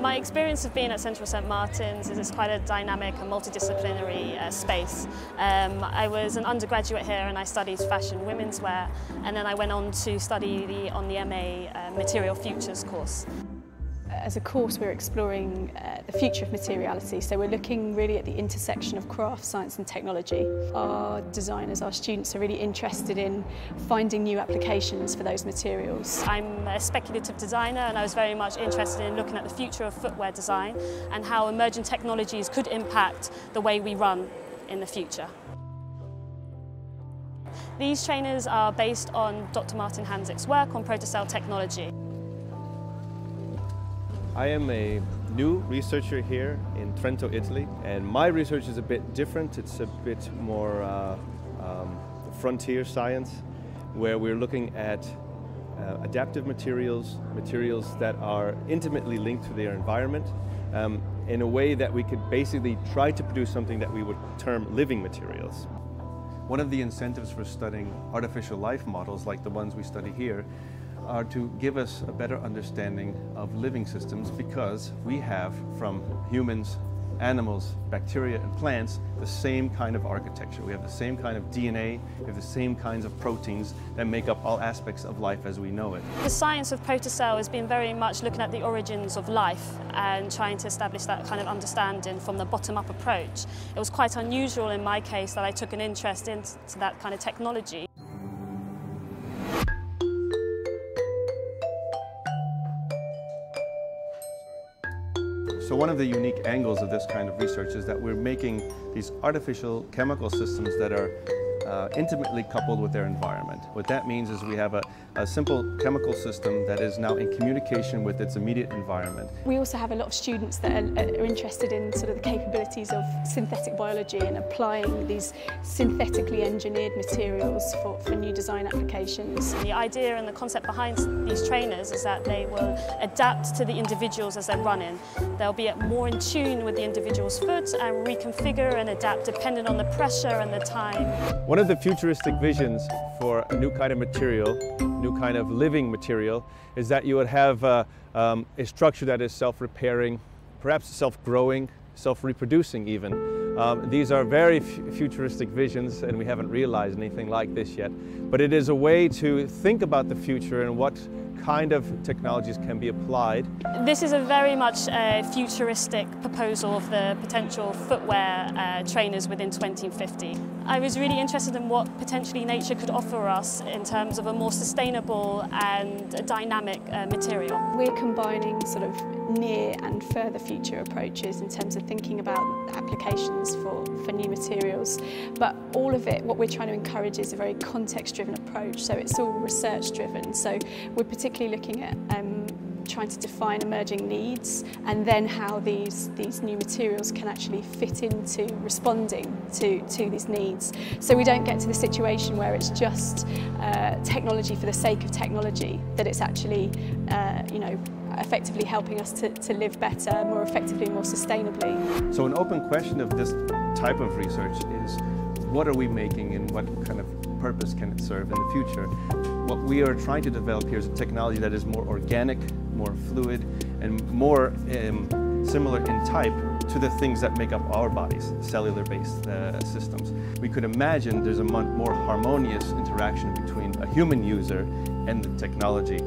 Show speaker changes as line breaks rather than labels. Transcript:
My experience of being at Central St Martin's is it's quite a dynamic and multidisciplinary space. I was an undergraduate here and I studied fashion women's wear, and then I went on to study on the MA Material Futures course.
As a course, we're exploring the future of materiality, so we're looking really at the intersection of craft, science and technology. Our designers, our students are really interested in finding new applications for those materials.
I'm a speculative designer and I was very much interested in looking at the future of footwear design and how emerging technologies could impact the way we run in the future. These trainers are based on Dr. Martin Hanzik's work on protocell technology.
I am a new researcher here in Trento, Italy, and my research is a bit different. It's a bit more frontier science, where we're looking at adaptive materials, materials that are intimately linked to their environment, in a way that we could basically try to produce something that we would term living materials. One of the incentives for studying artificial life models like the ones we study here are to give us a better understanding of living systems, because we have, from humans, animals, bacteria and plants, the same kind of architecture. We have the same kind of DNA, we have the same kinds of proteins that make up all aspects of life as we know it.
The science of protocell has been very much looking at the origins of life and trying to establish that kind of understanding from the bottom-up approach. It was quite unusual in my case that I took an interest into that kind of technology.
So one of the unique angles of this kind of research is that we're making these artificial chemical systems that are intimately coupled with their environment. What that means is we have a simple chemical system that is now in communication with its immediate environment.
We also have a lot of students that are interested in sort of the capabilities of synthetic biology and applying these synthetically engineered materials for new design applications.
The idea and the concept behind these trainers is that they will adapt to the individuals as they're running. They'll be more in tune with the individual's foot and reconfigure and adapt depending on the pressure and the time.
One of the futuristic visions for a new kind of material, new kind of living material, is that you would have a structure that is self-repairing, perhaps self-growing, self-reproducing even. These are very futuristic visions, and we haven't realized anything like this yet. But it is a way to think about the future and what kind of technologies can be applied.
This is a very much futuristic proposal of the potential footwear trainers within 2050. I was really interested in what potentially nature could offer us in terms of a more sustainable and dynamic material.
We're combining sort of near and further future approaches in terms of thinking about applications for new materials, but all of it, what we're trying to encourage is a very context-driven approach, so it's all research-driven. So we're particularly looking at trying to define emerging needs and then how these new materials can actually fit into responding to these needs. So we don't get to the situation where it's just technology for the sake of technology, that it's actually effectively helping us to live better, more effectively, more sustainably.
So an open question of this type of research is, what are we making and what kind of purpose can it serve in the future? What we are trying to develop here is a technology that is more organic, more fluid, and more similar in type to the things that make up our bodies, cellular-based systems. We could imagine there's a more harmonious interaction between a human user and the technology.